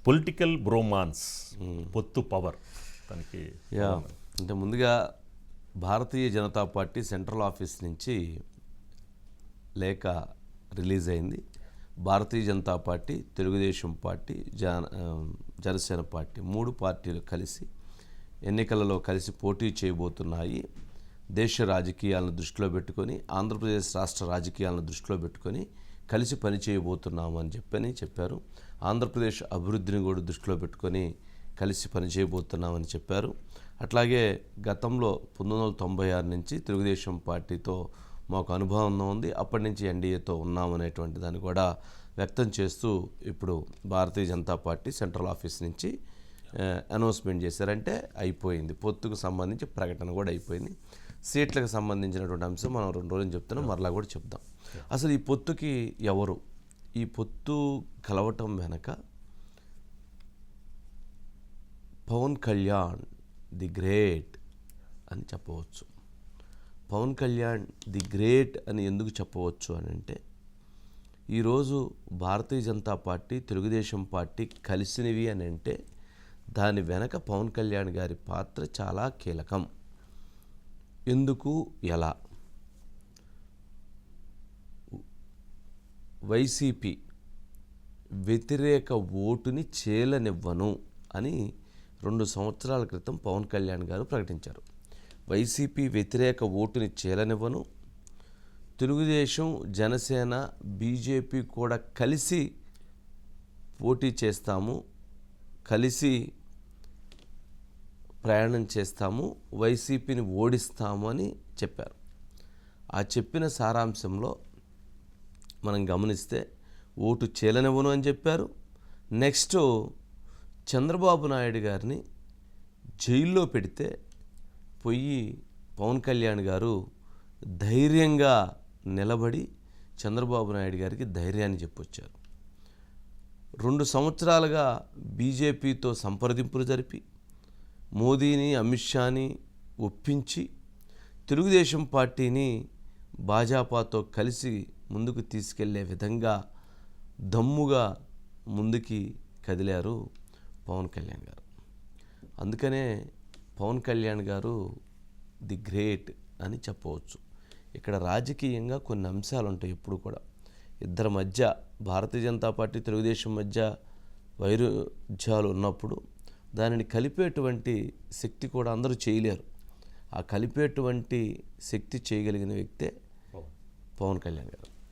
Political bromance, పొత్తు power తనకి. అంటే ముందుగా Bharatiya Janata Party central office నుంచి లేఖ రిలీజ్ అయింది. Bharatiya Janata Party, Telugu Desam Party, Janasena Party 3 పార్టీలు కలిసి ఎన్నికలలో కలిసి పోటీ చేయబోతున్నాయి. దేశ రాజకీయాలను దృష్టిలో పెట్టుకొని, ఆంధ్రప్రదేశ్ రాష్ట్ర రాజకీయాలను దృష్టిలో పెట్టుకొని కలిసి పనిచేయబోతున్నాము అని చెప్పారు. ఆంధ్రప్రదేశ్ అభివృద్ధిని కూడా దృష్టిలో పెట్టుకొని కలిసి పనిచేయబోతున్నామని చెప్పారు. అట్లాగే గతంలో 1996 నుంచి తెలుగుదేశం పార్టీతో మాకు అనుభవం ఉంది, అప్పటి నుంచి ఎన్డీఏతో ఉన్నామనేటువంటి దాన్ని కూడా వ్యక్తం చేస్తూ ఇప్పుడు భారతీయ జనతా పార్టీ సెంట్రల్ ఆఫీస్ నుంచి అనౌన్స్మెంట్ చేశారంటే అయిపోయింది. పొత్తుకు సంబంధించి ప్రకటన కూడా అయిపోయింది. సీట్లకు సంబంధించినటువంటి అంశం మనం 2 రోజులు చెప్తున్నాం, మరలా కూడా చెప్దాం. అసలు ఈ పొత్తుకి ఎవరు, ఈ పొత్తు కలవటం వెనక పవన్ కళ్యాణ్ ది గ్రేట్ అని చెప్పవచ్చు. పవన్ కళ్యాణ్ ది గ్రేట్ అని ఎందుకు చెప్పవచ్చు అని అంటే, ఈరోజు భారతీయ జనతా పార్టీ, తెలుగుదేశం పార్టీ కలిసినవి అని అంటే దాని వెనక పవన్ కళ్యాణ్ గారి పాత్ర చాలా కీలకం. ఎందుకు, ఎలా? వైసీపీ వ్యతిరేక ఓటుని చీలనివ్వను అని 2 సంవత్సరాల క్రితం పవన్ కళ్యాణ్ గారు ప్రకటించారు. వైసీపీ వ్యతిరేక ఓటుని చీలనివ్వను, తెలుగుదేశం, జనసేన, బీజేపీ కూడా కలిసి పోటీ చేస్తాము, కలిసి ప్రయాణం చేస్తాము, వైసీపీని ఓడిస్తాము అని చెప్పారు. ఆ చెప్పిన సారాంశంలో మనం గమనిస్తే ఓటు చీలనివ్వను అని చెప్పారు. నెక్స్ట్ చంద్రబాబు నాయుడు గారిని జైల్లో పెడితే పోయి పవన్ కళ్యాణ్ గారు ధైర్యంగా నిలబడి చంద్రబాబు నాయుడు గారికి ధైర్యాన్ని చెప్పొచ్చారు. 2 సంవత్సరాలుగా బీజేపీతో సంప్రదింపులు జరిపి మోదీని, అమిత్ షాని ఒప్పించి తెలుగుదేశం పార్టీని భాజపాతో కలిసి ముందుకు తీసుకెళ్లే విధంగా దమ్ముగా ముందుకి కదిలారు పవన్ కళ్యాణ్ గారు. అందుకనే పవన్ కళ్యాణ్ గారు ది గ్రేట్ అని చెప్పవచ్చు. ఇక్కడ రాజకీయంగా కొన్ని అంశాలు ఉంటాయి. ఎప్పుడు కూడా ఇద్దరి మధ్య, భారతీయ జనతా పార్టీ, తెలుగుదేశం మధ్య వైరుధ్యాలు ఉన్నప్పుడు దానిని కలిపేటువంటి శక్తి కూడా అందరూ చేయలేరు. ఆ కలిపేటువంటి శక్తి చేయగలిగిన వ్యక్తే పవన్ కళ్యాణ్ గారు.